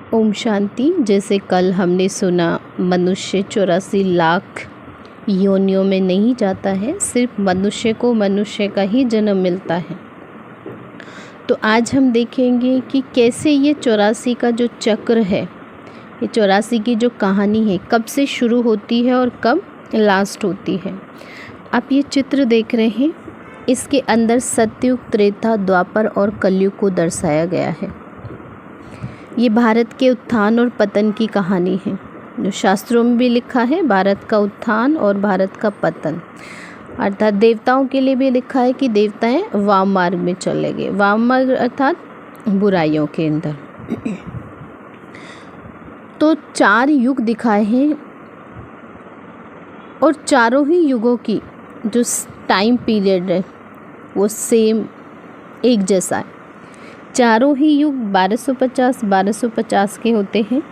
ओम शांति। जैसे कल हमने सुना, मनुष्य 84 लाख योनियों में नहीं जाता है, सिर्फ मनुष्य को मनुष्य का ही जन्म मिलता है। तो आज हम देखेंगे कि कैसे ये 84 का जो चक्र है, ये 84 की जो कहानी है, कब से शुरू होती है और कब लास्ट होती है। आप ये चित्र देख रहे हैं, इसके अंदर सतयुग, त्रेता, द्वापर और कलयुग को दर्शाया गया है। ये भारत के उत्थान और पतन की कहानी है, जो शास्त्रों में भी लिखा है, भारत का उत्थान और भारत का पतन। अर्थात देवताओं के लिए भी लिखा है कि देवताएं वाम मार्ग में चले गए। वाम मार्ग अर्थात बुराइयों के अंदर। तो 4 युग दिखाए हैं और चारों ही युगों की जो टाइम पीरियड है वो सेम एक जैसा है। चारों ही युग 1250 के होते हैं।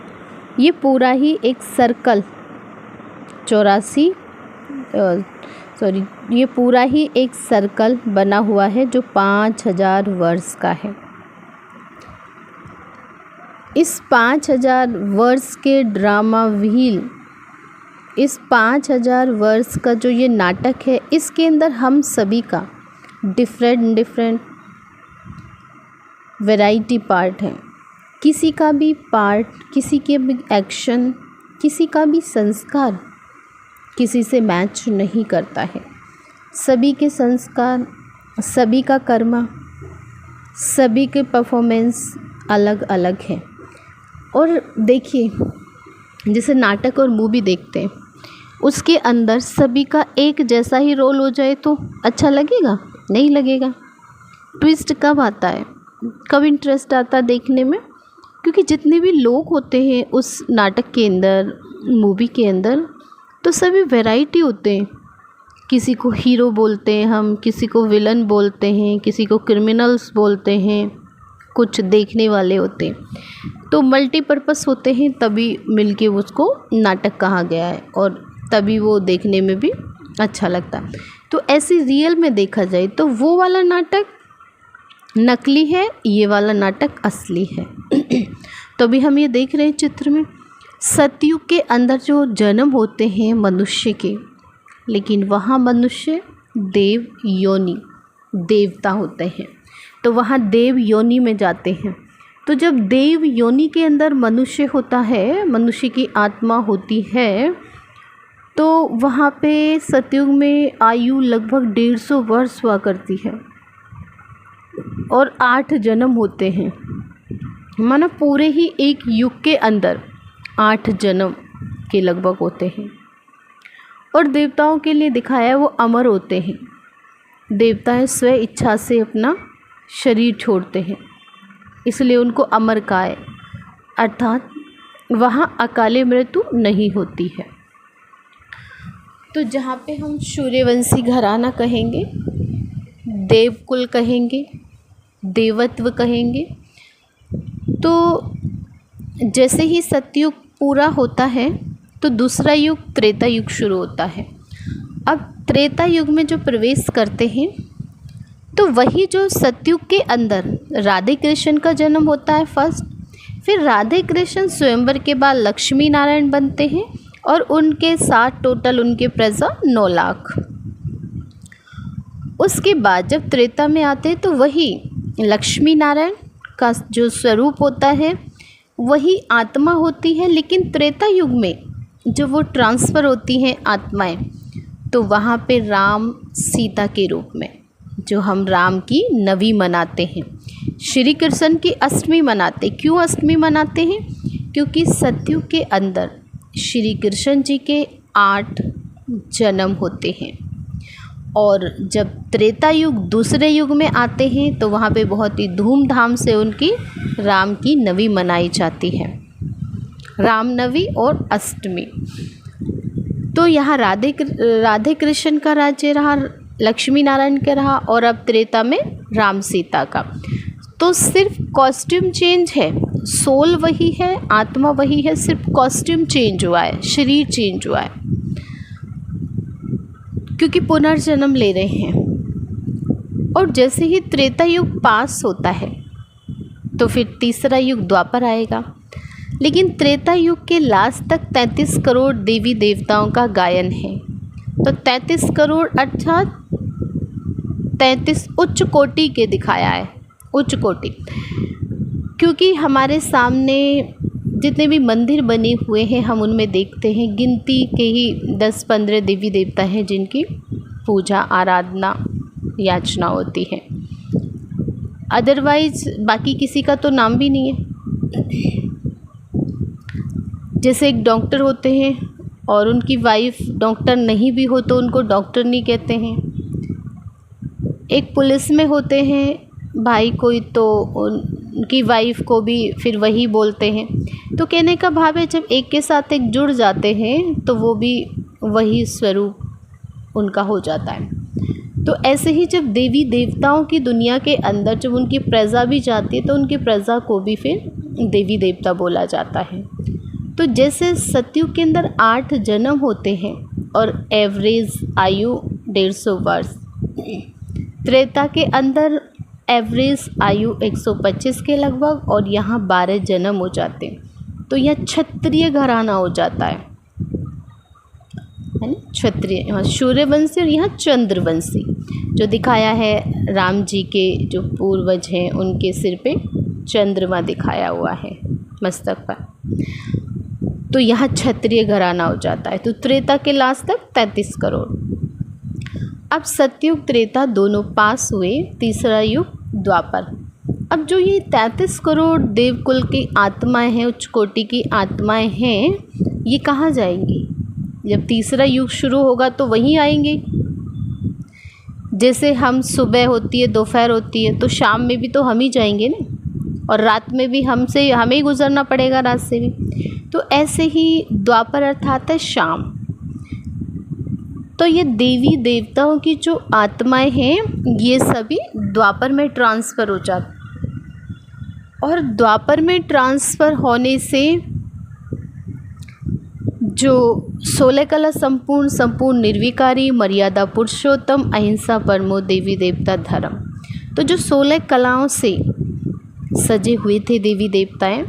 ये पूरा ही एक सर्कल ये पूरा ही एक सर्कल बना हुआ है जो 5000 वर्ष का है। इस 5000 वर्ष के ड्रामा व्हील, इस 5000 वर्ष का जो ये नाटक है, इसके अंदर हम सभी का डिफरेंट वैरायटी पार्ट है। किसी का भी पार्ट, किसी के भी एक्शन, किसी का भी संस्कार किसी से मैच नहीं करता है। सभी के संस्कार, सभी का कर्मा, सभी के परफॉर्मेंस अलग अलग है। और देखिए, जैसे नाटक और मूवी देखते हैं, उसके अंदर सभी का एक जैसा ही रोल हो जाए तो अच्छा लगेगा? नहीं लगेगा। ट्विस्ट कब आता है, कब इंटरेस्ट आता है देखने में? क्योंकि जितने भी लोग होते हैं उस नाटक के अंदर, मूवी के अंदर, तो सभी वैरायटी होते हैं। किसी को हीरो बोलते हैं हम, किसी को विलन बोलते हैं, किसी को क्रिमिनल्स बोलते हैं, कुछ देखने वाले होते हैं। तो मल्टीपर्पस होते हैं, तभी मिलके उसको नाटक कहा गया है और तभी वो देखने में भी अच्छा लगता है। तो ऐसे रियल में देखा जाए तो वो वाला नाटक नकली है, ये वाला नाटक असली है। तो अभी हम ये देख रहे हैं चित्र में, सतयुग के अंदर जो जन्म होते हैं मनुष्य के, लेकिन वहाँ मनुष्य देव योनि, देवता होते हैं, तो वहाँ देव योनि में जाते हैं। तो जब देव योनि के अंदर मनुष्य होता है, मनुष्य की आत्मा होती है, तो वहाँ पे सतयुग में आयु लगभग 150 वर्ष हुआ करती है और 8 जन्म होते हैं। मानो पूरे ही एक युग के अंदर 8 जन्म के लगभग होते हैं। और देवताओं के लिए दिखाया है वो अमर होते हैं। देवताएं स्व इच्छा से अपना शरीर छोड़ते हैं, इसलिए उनको अमर कहा है। अर्थात वहाँ अकाले मृत्यु नहीं होती है। तो जहाँ पे हम सूर्यवंशी घराना कहेंगे, देवकुल कहेंगे, देवत्व कहेंगे, तो जैसे ही सतयुग पूरा होता है तो दूसरा युग त्रेता युग शुरू होता है। अब त्रेता युग में जो प्रवेश करते हैं, तो वही जो सतयुग के अंदर राधे कृष्ण का जन्म होता है फर्स्ट, फिर राधे कृष्ण स्वयंवर के बाद लक्ष्मी नारायण बनते हैं और उनके साथ टोटल उनके प्रजा 9 लाख। उसके बाद जब त्रेता में आते हैं तो वही लक्ष्मी नारायण का जो स्वरूप होता है वही आत्मा होती है, लेकिन त्रेता युग में जब वो ट्रांसफ़र होती हैं आत्माएं, तो वहाँ पे राम सीता के रूप में, जो हम राम की नवी मनाते हैं, श्री कृष्ण की अष्टमी मनाते। क्यों अष्टमी मनाते हैं? क्योंकि सतयुग के अंदर श्री कृष्ण जी के 8 जन्म होते हैं और जब त्रेता युग दूसरे युग में आते हैं तो वहाँ पे बहुत ही धूमधाम से उनकी राम की नवी मनाई जाती है, रामनवी और अष्टमी। तो यहाँ राधे कृष्ण का राज्य रहा, लक्ष्मी नारायण का रहा, और अब त्रेता में राम सीता का। तो सिर्फ कॉस्ट्यूम चेंज है, सोल वही है, आत्मा वही है, सिर्फ कॉस्ट्यूम चेंज हुआ है, शरीर चेंज हुआ है, क्योंकि पुनर्जन्म ले रहे हैं। और जैसे ही त्रेता युग पास होता है तो फिर तीसरा युग द्वापर आएगा। लेकिन त्रेता युग के लास्ट तक 33 करोड़ देवी देवताओं का गायन है। तो 33 करोड़ अर्थात 33 उच्च कोटि के दिखाया है, उच्च कोटि, क्योंकि हमारे सामने जितने भी मंदिर बने हुए हैं हम उनमें देखते हैं गिनती के ही 10-15 देवी देवता हैं जिनकी पूजा आराधना याचना होती है। अदरवाइज बाकी किसी का तो नाम भी नहीं है। जैसे एक डॉक्टर होते हैं और उनकी वाइफ डॉक्टर नहीं भी हो तो उनको डॉक्टर नहीं कहते हैं। एक पुलिस में होते हैं भाई कोई तो उनकी वाइफ को भी फिर वही बोलते हैं। तो कहने का भाव है जब एक के साथ एक जुड़ जाते हैं तो वो भी वही स्वरूप उनका हो जाता है। तो ऐसे ही जब देवी देवताओं की दुनिया के अंदर जब उनकी प्रजा भी जाती है तो उनकी प्रजा को भी फिर देवी देवता बोला जाता है। तो जैसे सतयुग के अंदर 8 जन्म होते हैं और एवरेज आयु 150 वर्ष, त्रेता के अंदर एवरेज आयु 125 के लगभग और यहाँ 12 जन्म हो जाते हैं। तो यह क्षत्रिय घराना हो जाता है ना, क्षत्रिय, यहाँ सूर्यवंशी और यहाँ चंद्रवंशी। जो दिखाया है राम जी के जो पूर्वज हैं उनके सिर पे चंद्रमा दिखाया हुआ है मस्तक पर, तो यहाँ क्षत्रिय घराना हो जाता है। तो त्रेता के लास्ट तक 33 करोड़। अब सतयुग त्रेता दोनों पास हुए, तीसरा युग द्वापर। अब जो ये 33 करोड़ देवकुल की आत्माएं हैं, उच्च कोटि की आत्माएं हैं, ये कहाँ जाएंगी? जब तीसरा युग शुरू होगा तो वहीं आएंगे। जैसे हम सुबह होती है, दोपहर होती है, तो शाम में भी तो हम ही जाएंगे ना, और रात में भी हमें ही गुजरना पड़ेगा रात से भी। तो ऐसे ही द्वापर अर्थात है शाम। तो ये देवी देवताओं की जो आत्माएं हैं ये सभी द्वापर में ट्रांसफ़र हो जाती, और द्वापर में ट्रांसफ़र होने से जो 16 कला संपूर्ण निर्विकारी मर्यादा पुरुषोत्तम अहिंसा परमो देवी देवता धर्म, तो जो 16 कलाओं से सजे हुए थे देवी देवताएं,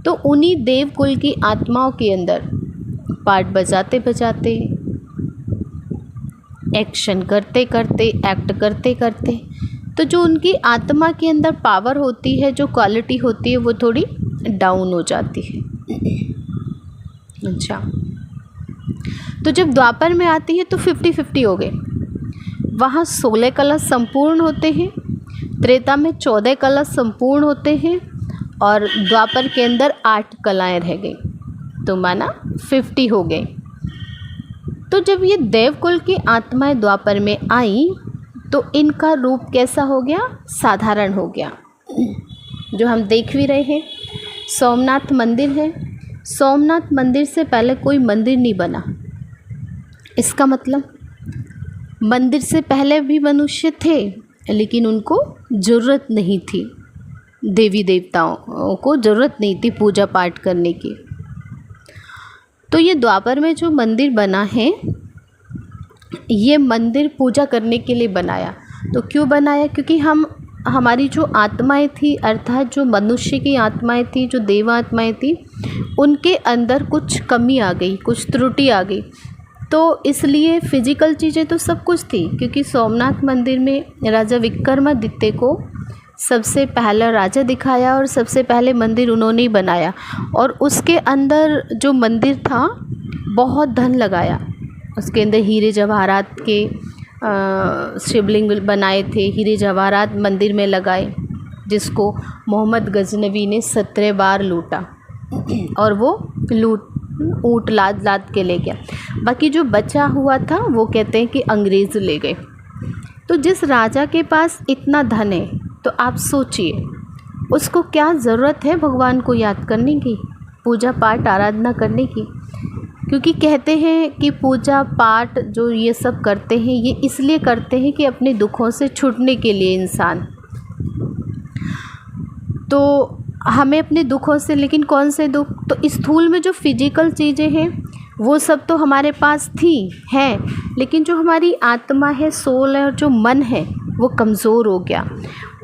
तो उन्हीं देवकुल की आत्माओं के अंदर पार्ट बजाते बजाते, एक्शन करते करते, एक्ट करते करते, तो जो उनकी आत्मा के अंदर पावर होती है, जो क्वालिटी होती है, वो थोड़ी डाउन हो जाती है। अच्छा, तो जब द्वापर में आती है तो 50-50 हो गए। वहाँ 16 कलश संपूर्ण होते हैं, त्रेता में 14 कलश संपूर्ण होते हैं, और द्वापर के अंदर 8 कलाएं रह गई, तो माना 50 हो गए। तो जब ये देवकुल की आत्माएं द्वापर में आई तो इनका रूप कैसा हो गया? साधारण हो गया। जो हम देख भी रहे हैं, सोमनाथ मंदिर है, सोमनाथ मंदिर से पहले कोई मंदिर नहीं बना। इसका मतलब मंदिर से पहले भी मनुष्य थे, लेकिन उनको ज़रूरत नहीं थी, देवी देवताओं को ज़रूरत नहीं थी पूजा पाठ करने की। तो ये द्वापर में जो मंदिर बना है, ये मंदिर पूजा करने के लिए बनाया। तो क्यों बनाया? क्योंकि हमारी जो आत्माएं थी, अर्थात जो मनुष्य की आत्माएं थी, जो देव आत्माएं थी, उनके अंदर कुछ कमी आ गई, कुछ त्रुटि आ गई। तो इसलिए फिजिकल चीज़ें तो सब कुछ थी, क्योंकि सोमनाथ मंदिर में राजा विक्रमादित्य को सबसे पहला राजा दिखाया और सबसे पहले मंदिर उन्होंने ही बनाया, और उसके अंदर जो मंदिर था बहुत धन लगाया। उसके अंदर हीरे जवाहरात के शिवलिंग बनाए थे, हीरे जवाहरात मंदिर में लगाए, जिसको मोहम्मद गजनवी ने 17 बार लूटा, और वो ऊँट लाद के ले गया। बाकी जो बचा हुआ था वो कहते हैं कि अंग्रेज़ ले गए। तो जिस राजा के पास इतना धन है, तो आप सोचिए उसको क्या ज़रूरत है भगवान को याद करने की, पूजा पाठ आराधना करने की। क्योंकि कहते हैं कि पूजा पाठ जो ये सब करते हैं, ये इसलिए करते हैं कि अपने दुखों से छूटने के लिए इंसान। तो हमें अपने दुखों से, लेकिन कौन से दुख? तो स्थूल में जो फिजिकल चीज़ें हैं वो सब तो हमारे पास हैं, लेकिन जो हमारी आत्मा है, सोल है, और जो मन है, वो कमज़ोर हो गया।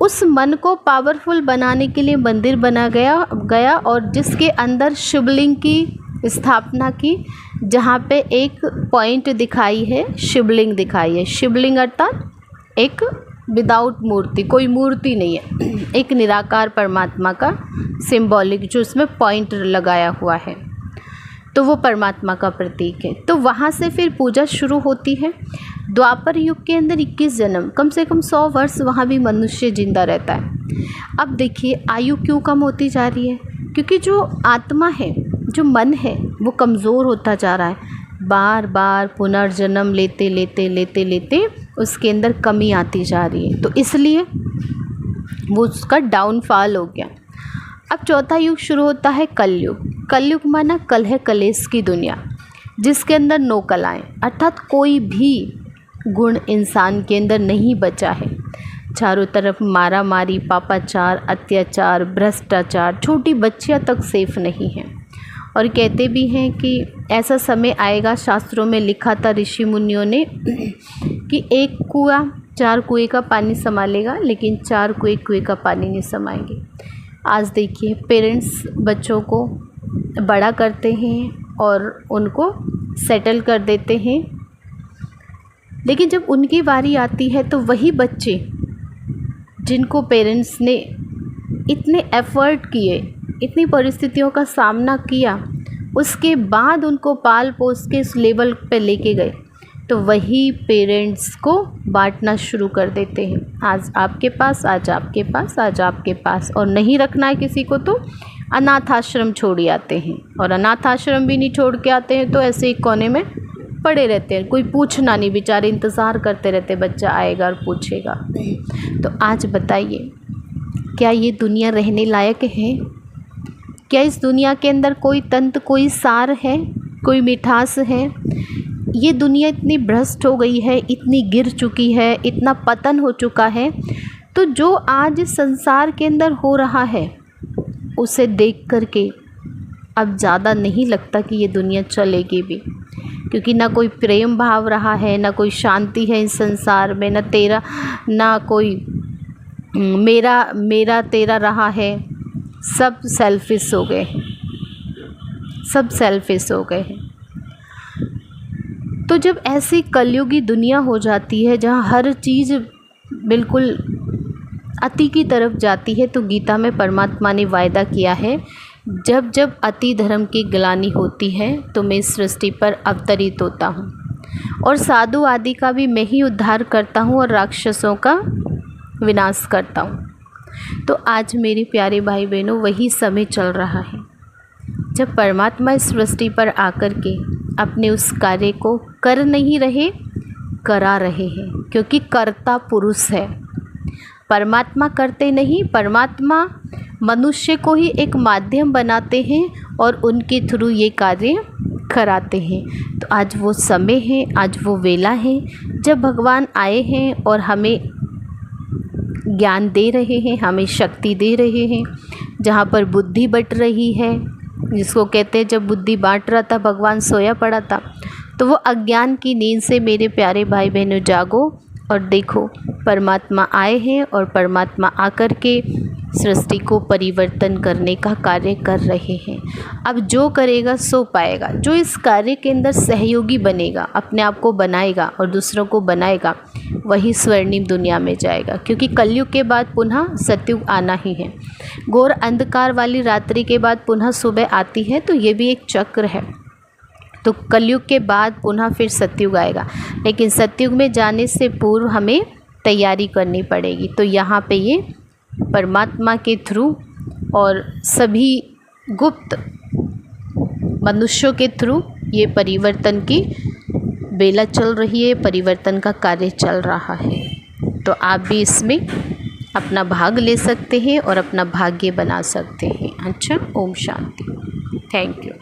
उस मन को पावरफुल बनाने के लिए मंदिर बना गया और जिसके अंदर शिवलिंग की स्थापना की, जहाँ पे एक पॉइंट दिखाई है, शिवलिंग दिखाई है। शिवलिंग अर्थात एक विदाउट मूर्ति, कोई मूर्ति नहीं है, एक निराकार परमात्मा का सिंबॉलिक जो उसमें पॉइंट लगाया हुआ है, तो वो परमात्मा का प्रतीक है। तो वहाँ से फिर पूजा शुरू होती है। द्वापर युग के अंदर 21 जन्म, कम से कम 100 वर्ष वहाँ भी मनुष्य जिंदा रहता है। अब देखिए आयु क्यों कम होती जा रही है, क्योंकि जो आत्मा है, जो मन है, वो कमज़ोर होता जा रहा है। बार बार पुनर्जन्म लेते लेते लेते लेते उसके अंदर कमी आती जा रही है, तो इसलिए वो उसका डाउनफॉल हो गया। अब चौथा युग शुरू होता है कलयुग। कलयुग माना कल है कलेश की दुनिया, जिसके अंदर नो कलाएं, अर्थात कोई भी गुण इंसान के अंदर नहीं बचा है। चारों तरफ मारा मारी, पापाचार, अत्याचार, भ्रष्टाचार, छोटी बच्चियां तक सेफ नहीं हैं। और कहते भी हैं कि ऐसा समय आएगा, शास्त्रों में लिखा था ऋषि मुनियों ने, कि एक कुआं 4 कुएं का पानी संभालेगा, लेकिन 4 कुएं का पानी नहीं समाएंगे। आज देखिए पेरेंट्स बच्चों को बड़ा करते हैं और उनको सेटल कर देते हैं, लेकिन जब उनकी बारी आती है तो वही बच्चे जिनको पेरेंट्स ने इतने एफ़र्ट किए, इतनी परिस्थितियों का सामना किया, उसके बाद उनको पाल पोस के इस लेवल पे लेके गए, तो वही पेरेंट्स को बांटना शुरू कर देते हैं। आज आपके पास, आज आपके पास, आज आपके पास, और नहीं रखना है किसी को तो अनाथ आश्रम छोड़ आते हैं, और अनाथ आश्रम भी नहीं छोड़ के आते हैं तो ऐसे ही कोने में पड़े रहते हैं, कोई पूछना नहीं, बेचारे इंतज़ार करते रहते बच्चा आएगा और पूछेगा। तो आज बताइए, क्या ये दुनिया रहने लायक है? क्या इस दुनिया के अंदर कोई तंत्र, कोई सार है, कोई मिठास है? ये दुनिया इतनी भ्रष्ट हो गई है, इतनी गिर चुकी है, इतना पतन हो चुका है, तो जो आज इस संसार के अंदर हो रहा है उसे देख करके अब ज़्यादा नहीं लगता कि ये दुनिया चलेगी भी, क्योंकि ना कोई प्रेम भाव रहा है, ना कोई शांति है इस संसार में, ना कोई मेरा तेरा रहा है। सब सेल्फिश हो गए हैं, सब सेल्फिश हो गए हैं। तो जब ऐसी कलयुगी दुनिया हो जाती है जहाँ हर चीज़ बिल्कुल अति की तरफ जाती है, तो गीता में परमात्मा ने वायदा किया है, जब जब अति धर्म की ग्लानि होती है तो मैं इस सृष्टि पर अवतरित होता हूँ, और साधु आदि का भी मैं ही उद्धार करता हूँ और राक्षसों का विनाश करता हूँ। तो आज मेरे प्यारे भाई बहनों, वही समय चल रहा है जब परमात्मा इस सृष्टि पर आकर के अपने उस कार्य को कर नहीं रहे, करा रहे हैं, क्योंकि कर्ता पुरुष है। परमात्मा करते नहीं, परमात्मा मनुष्य को ही एक माध्यम बनाते हैं और उनके थ्रू ये कार्य कराते हैं। तो आज वो समय है, आज वो वेला है जब भगवान आए हैं और हमें ज्ञान दे रहे हैं, हमें शक्ति दे रहे हैं। जहाँ पर बुद्धि बट रही है, जिसको कहते हैं जब बुद्धि बांट रहा था भगवान सोया पड़ा था, तो वो अज्ञान की नींद से मेरे प्यारे भाई बहनों जागो और देखो, परमात्मा आए हैं और परमात्मा आकर के सृष्टि को परिवर्तन करने का कार्य कर रहे हैं। अब जो करेगा सो पाएगा, जो इस कार्य के अंदर सहयोगी बनेगा, अपने आप को बनाएगा और दूसरों को बनाएगा, वही स्वर्णिम दुनिया में जाएगा। क्योंकि कलयुग के बाद पुनः सतयुग आना ही है। घोर अंधकार वाली रात्रि के बाद पुनः सुबह आती है, तो ये भी एक चक्र है। तो कलयुग के बाद पुनः फिर सतयुग आएगा, लेकिन सतयुग में जाने से पूर्व हमें तैयारी करनी पड़ेगी। तो यहाँ पे ये परमात्मा के थ्रू और सभी गुप्त मनुष्यों के थ्रू ये परिवर्तन की बेला चल रही है, परिवर्तन का कार्य चल रहा है। तो आप भी इसमें अपना भाग ले सकते हैं और अपना भाग्य बना सकते हैं। अच्छा, ओम शांति। Thank you.